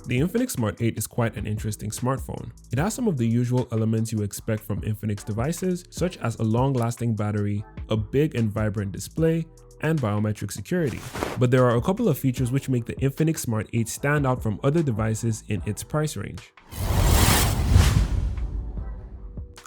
The Infinix Smart 8 is quite an interesting smartphone. It has some of the usual elements you expect from Infinix devices, such as a long-lasting battery, a big and vibrant display, and biometric security. But there are a couple of features which make the Infinix Smart 8 stand out from other devices in its price range.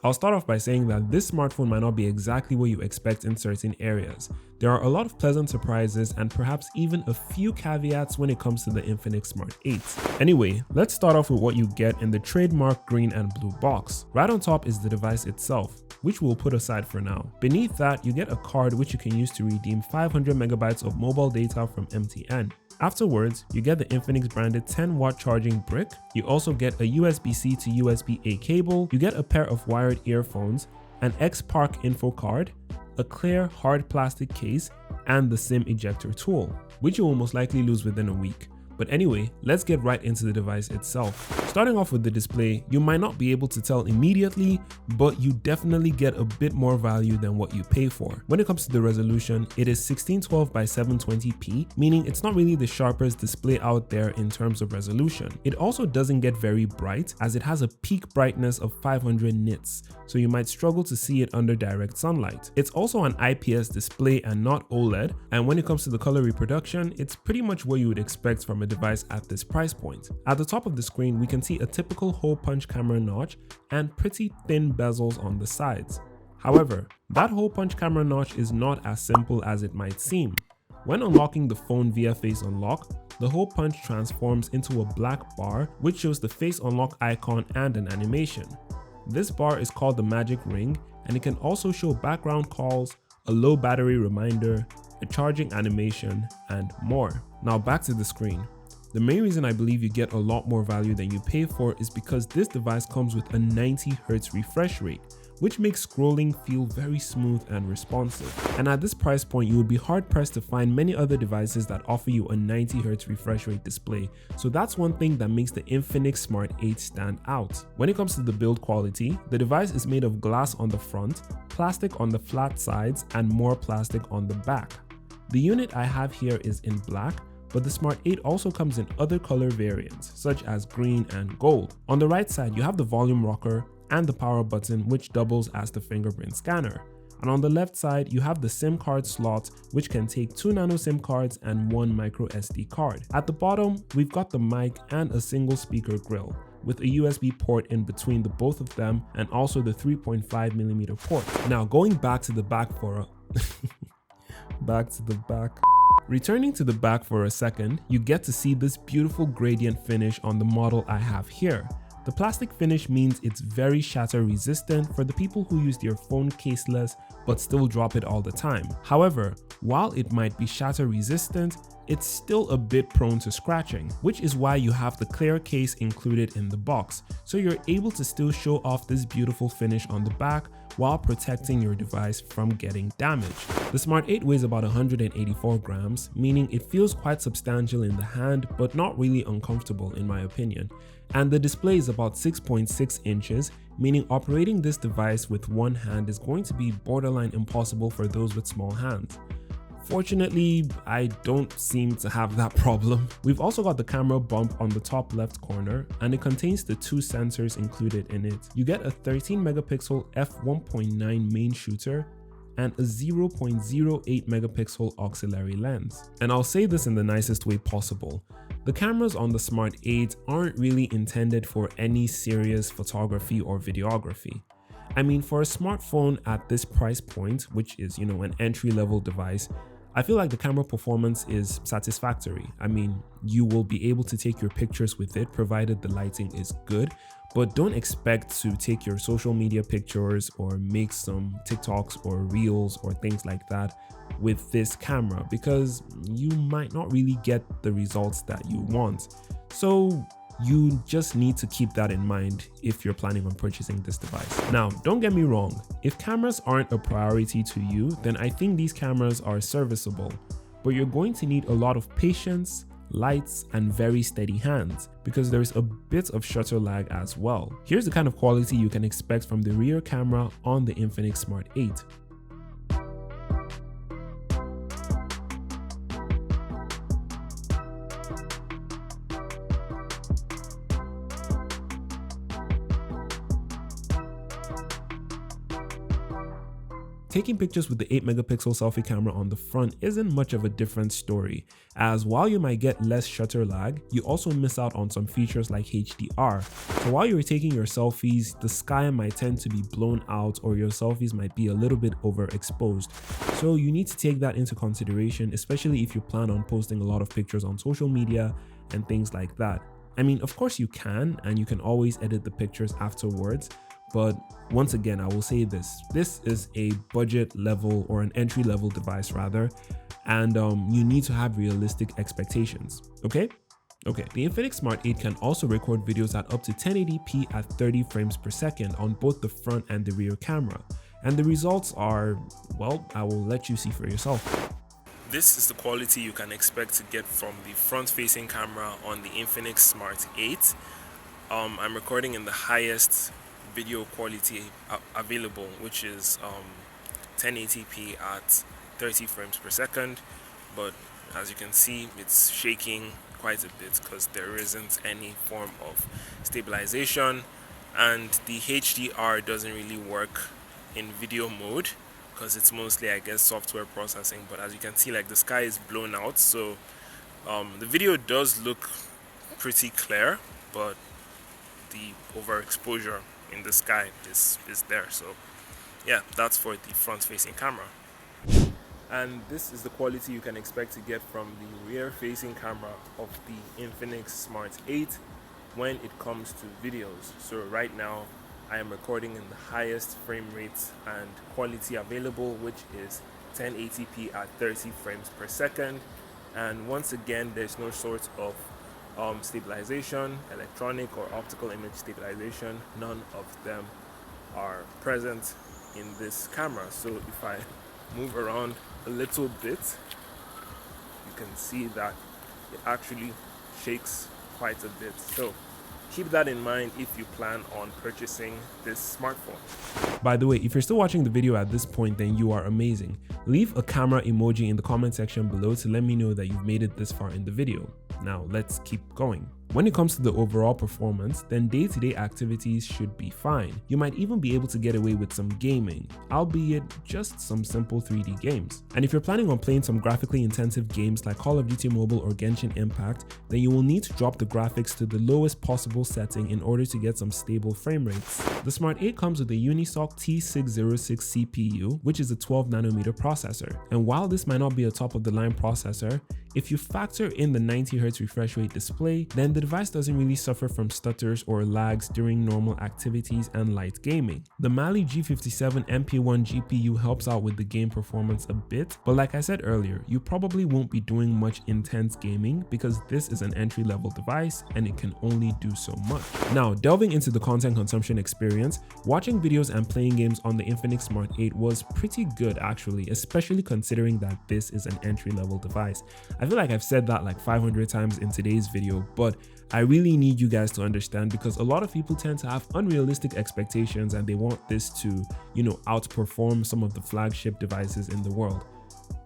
I'll start off by saying that this smartphone might not be exactly what you expect in certain areas. There are a lot of pleasant surprises and perhaps even a few caveats when it comes to the Infinix Smart 8. Anyway, let's start off with what you get in the trademark green and blue box. Right on top is the device itself, which we'll put aside for now. Beneath that, you get a card which you can use to redeem 500 megabytes of mobile data from MTN. Afterwards, you get the Infinix branded 10-watt charging brick. You also get a USB-C to USB-A cable. You get a pair of wired earphones, an X-Park info card, a clear hard plastic case, and the SIM ejector tool, which you will most likely lose within a week. But anyway, let's get right into the device itself. Starting off with the display, you might not be able to tell immediately, but you definitely get a bit more value than what you pay for. When it comes to the resolution, it is 1612 by 720p, meaning it's not really the sharpest display out there in terms of resolution. It also doesn't get very bright, as it has a peak brightness of 500 nits, so you might struggle to see it under direct sunlight. It's also an IPS display and not OLED, and when it comes to the color reproduction, it's pretty much what you would expect from a device at this price point. At the top of the screen, we can see a typical hole punch camera notch and pretty thin bezels on the sides. However, that hole punch camera notch is not as simple as it might seem. When unlocking the phone via Face Unlock, the hole punch transforms into a black bar which shows the Face Unlock icon and an animation. This bar is called the magic ring, and it can also show background calls, a low battery reminder, a charging animation, and more. Now back to the screen. The main reason I believe you get a lot more value than you pay for is because this device comes with a 90Hz refresh rate, which makes scrolling feel very smooth and responsive. And at this price point, you would be hard pressed to find many other devices that offer you a 90Hz refresh rate display. So that's one thing that makes the Infinix Smart 8 stand out. When it comes to the build quality, the device is made of glass on the front, plastic on the flat sides, and more plastic on the back. The unit I have here is in black, but the Smart 8 also comes in other color variants, such as green and gold. On the right side, you have the volume rocker and the power button, which doubles as the fingerprint scanner. And on the left side, you have the SIM card slot, which can take 2 nano SIM cards and 1 micro SD card. At the bottom, we've got the mic and a single speaker grill, with a USB port in between the both of them, and also the 3.5mm port. Now going back to the back for a Returning to the back for a second, you get to see this beautiful gradient finish on the model I have here. The plastic finish means it's very shatter resistant for the people who use their phone caseless but still drop it all the time. However, while it might be shatter resistant, it's still a bit prone to scratching, which is why you have the clear case included in the box, so you're able to still show off this beautiful finish on the back while protecting your device from getting damaged. The Smart 8 weighs about 184 grams, meaning it feels quite substantial in the hand, but not really uncomfortable in my opinion. And the display is about 6.6 inches, meaning operating this device with one hand is going to be borderline impossible for those with small hands. Fortunately, I don't seem to have that problem. We've also got the camera bump on the top left corner, and it contains the 2 sensors included in it. You get a 13 megapixel f1.9 main shooter and a 0.08 megapixel auxiliary lens. And I'll say this in the nicest way possible. The cameras on the Smart 8 aren't really intended for any serious photography or videography. I mean, for a smartphone at this price point, which is, an entry-level device, I feel like the camera performance is satisfactory. I mean, you will be able to take your pictures with it provided the lighting is good, but don't expect to take your social media pictures or make some TikToks or reels or things like that with this camera, because you might not really get the results that you want. So you just need to keep that in mind if you're planning on purchasing this device. Now, don't get me wrong, if cameras aren't a priority to you, then I think these cameras are serviceable, but you're going to need a lot of patience, lights, and very steady hands, because there's a bit of shutter lag as well. Here's the kind of quality you can expect from the rear camera on the Infinix Smart 8. Taking pictures with the 8-megapixel selfie camera on the front isn't much of a different story, as while you might get less shutter lag, you also miss out on some features like HDR. So while you're taking your selfies, the sky might tend to be blown out or your selfies might be a little bit overexposed. So you need to take that into consideration, especially if you plan on posting a lot of pictures on social media and things like that. I mean, of course you can, and you can always edit the pictures afterwards. But once again, I will say this is a budget level or an entry level device rather, and you need to have realistic expectations, okay? Okay, the Infinix Smart 8 can also record videos at up to 1080p at 30 frames per second on both the front and the rear camera. And the results are, well, I will let you see for yourself. This is the quality you can expect to get from the front-facing camera on the Infinix Smart 8. I'm recording in the highest video quality available, which is 1080p at 30 frames per second, but as you can see, it's shaking quite a bit because there isn't any form of stabilization, and the HDR doesn't really work in video mode because it's mostly, I guess, software processing. But as you can see, like, the sky is blown out, so the video does look pretty clear, but the overexposure in the sky is there. So yeah, that's for the front-facing camera. And this is the quality you can expect to get from the rear-facing camera of the Infinix Smart 8 when it comes to videos. So right now I am recording in the highest frame rate and quality available, which is 1080p at 30 frames per second. And once again, there's no sort of stabilization, electronic or optical image stabilization. None of them are present in this camera. So if I move around a little bit, you can see that it actually shakes quite a bit. So keep that in mind if you plan on purchasing this smartphone. By the way, if you're still watching the video at this point, then you are amazing. Leave a camera emoji in the comment section below to let me know that you've made it this far in the video. Now let's keep going. When it comes to the overall performance, then day-to-day activities should be fine. You might even be able to get away with some gaming, albeit just some simple 3D games. And if you're planning on playing some graphically intensive games like Call of Duty Mobile or Genshin Impact, then you will need to drop the graphics to the lowest possible setting in order to get some stable frame rates. The Smart 8 comes with a Unisoc T606 CPU, which is a 12nm processor. And while this might not be a top-of-the-line processor, if you factor in the 90Hz refresh rate display, then the device doesn't really suffer from stutters or lags during normal activities and light gaming. The Mali G57 MP1 GPU helps out with the game performance a bit, but like I said earlier, you probably won't be doing much intense gaming because this is an entry-level device and it can only do so much. Now, delving into the content consumption experience, watching videos and playing games on the Infinix Smart 8 was pretty good actually, especially considering that this is an entry-level device. I feel like I've said that like 500 times in today's video, but I really need you guys to understand because a lot of people tend to have unrealistic expectations and they want this to, outperform some of the flagship devices in the world.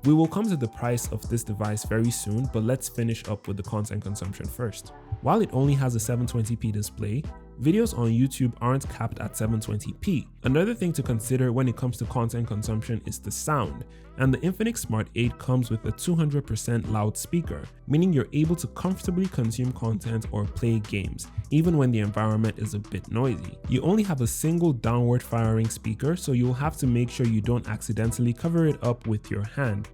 We will come to the price of this device very soon, but let's finish up with the content consumption first. While it only has a 720p display, videos on YouTube aren't capped at 720p. Another thing to consider when it comes to content consumption is the sound, and the Infinix Smart 8 comes with a 200% loudspeaker, meaning you're able to comfortably consume content or play games, even when the environment is a bit noisy. You only have a single downward firing speaker, so you'll have to make sure you don't accidentally cover it up with your hand.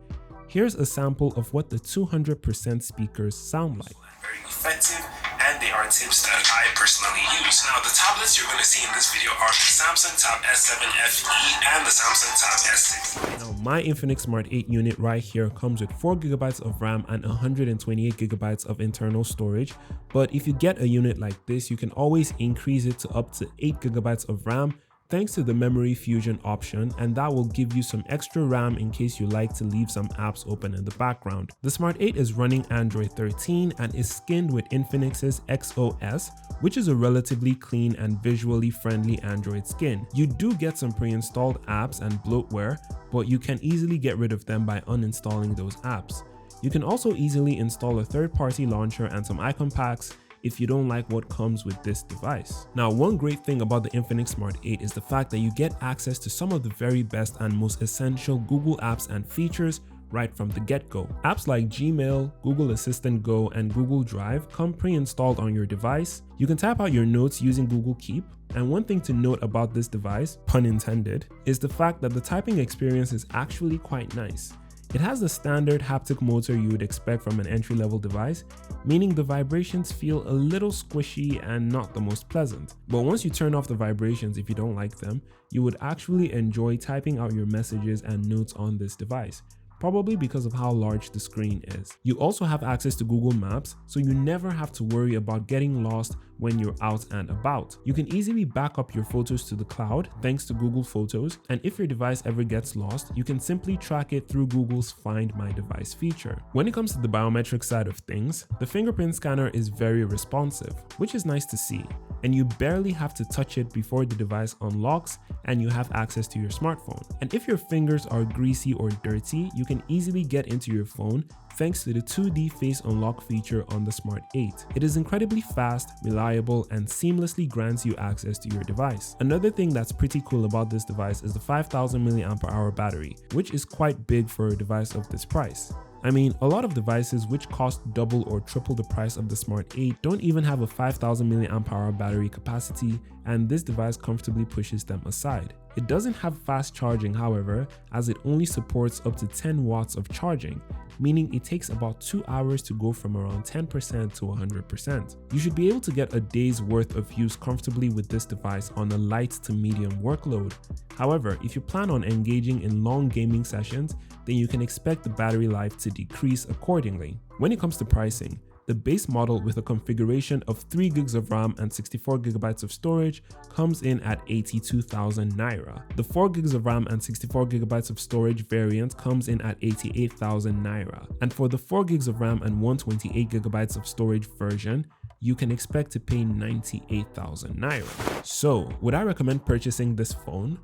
Here's a sample of what the 200% speakers sound like. Very effective, and they are tips that I personally use. Now, the tablets you're going to see in this video are the Samsung Tab S7 FE and the Samsung Tab S6. Now, my Infinix Smart 8 unit right here comes with 4GB of RAM and 128GB of internal storage, but if you get a unit like this, you can always increase it to up to 8GB of RAM thanks to the memory fusion option, and that will give you some extra RAM in case you like to leave some apps open in the background. The Smart 8 is running Android 13 and is skinned with Infinix's XOS, which is a relatively clean and visually friendly Android skin. You do get some pre-installed apps and bloatware, but you can easily get rid of them by uninstalling those apps. You can also easily install a third-party launcher and some icon packs if you don't like what comes with this device. Now, one great thing about the Infinix Smart 8 is the fact that you get access to some of the very best and most essential Google apps and features right from the get-go. Apps like Gmail, Google Assistant Go, and Google Drive come pre-installed on your device. You can type out your notes using Google Keep. And one thing to note about this device, pun intended, is the fact that the typing experience is actually quite nice. It has the standard haptic motor you would expect from an entry-level device, meaning the vibrations feel a little squishy and not the most pleasant. But once you turn off the vibrations if you don't like them, you would actually enjoy typing out your messages and notes on this device, probably because of how large the screen is. You also have access to Google Maps, so you never have to worry about getting lost when you're out and about. You can easily back up your photos to the cloud thanks to Google Photos, and if your device ever gets lost, you can simply track it through Google's Find My Device feature. When it comes to the biometric side of things, the fingerprint scanner is very responsive, which is nice to see, and you barely have to touch it before the device unlocks and you have access to your smartphone. And if your fingers are greasy or dirty, you can easily get into your phone thanks to the 2D face unlock feature on the Smart 8. It is incredibly fast, reliable, and seamlessly grants you access to your device. Another thing that's pretty cool about this device is the 5000 mAh battery, which is quite big for a device of this price. I mean, a lot of devices which cost double or triple the price of the Smart 8 don't even have a 5000 mAh battery capacity, and this device comfortably pushes them aside. It doesn't have fast charging, however, as it only supports up to 10 watts of charging, meaning it takes about 2 hours to go from around 10% to 100%. You should be able to get a day's worth of use comfortably with this device on a light to medium workload. However, if you plan on engaging in long gaming sessions, then you can expect the battery life to decrease accordingly. When it comes to pricing, the base model with a configuration of 3 GB of RAM and 64 GB of storage comes in at 82,000 Naira. The 4 GB of RAM and 64 GB of storage variant comes in at 88,000 Naira. And for the 4 GB of RAM and 128 GB of storage version, you can expect to pay 98,000 Naira. So, would I recommend purchasing this phone?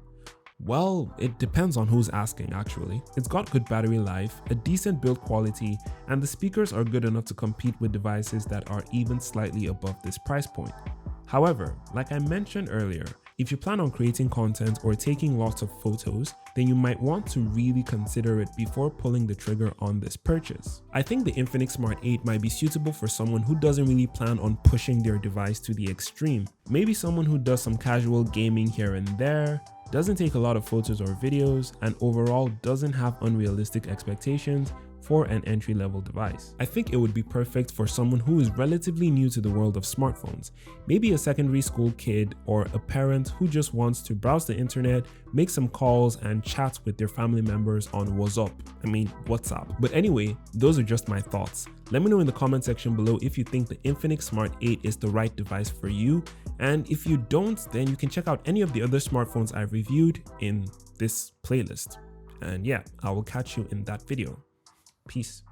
Well, it depends on who's asking actually. It's got good battery life, a decent build quality, and the speakers are good enough to compete with devices that are even slightly above this price point. However, like I mentioned earlier, if you plan on creating content or taking lots of photos, then you might want to really consider it before pulling the trigger on this purchase. I think the Infinix Smart 8 might be suitable for someone who doesn't really plan on pushing their device to the extreme. Maybe someone who does some casual gaming here and there, doesn't take a lot of photos or videos, and overall doesn't have unrealistic expectations for an entry-level device. I think it would be perfect for someone who is relatively new to the world of smartphones, maybe a secondary school kid or a parent who just wants to browse the internet, make some calls, and chat with their family members on WhatsApp. But anyway, those are just my thoughts. Let me know in the comment section below if you think the Infinix Smart 8 is the right device for you, and if you don't, then you can check out any of the other smartphones I've reviewed in this playlist. And yeah, I will catch you in that video. Peace.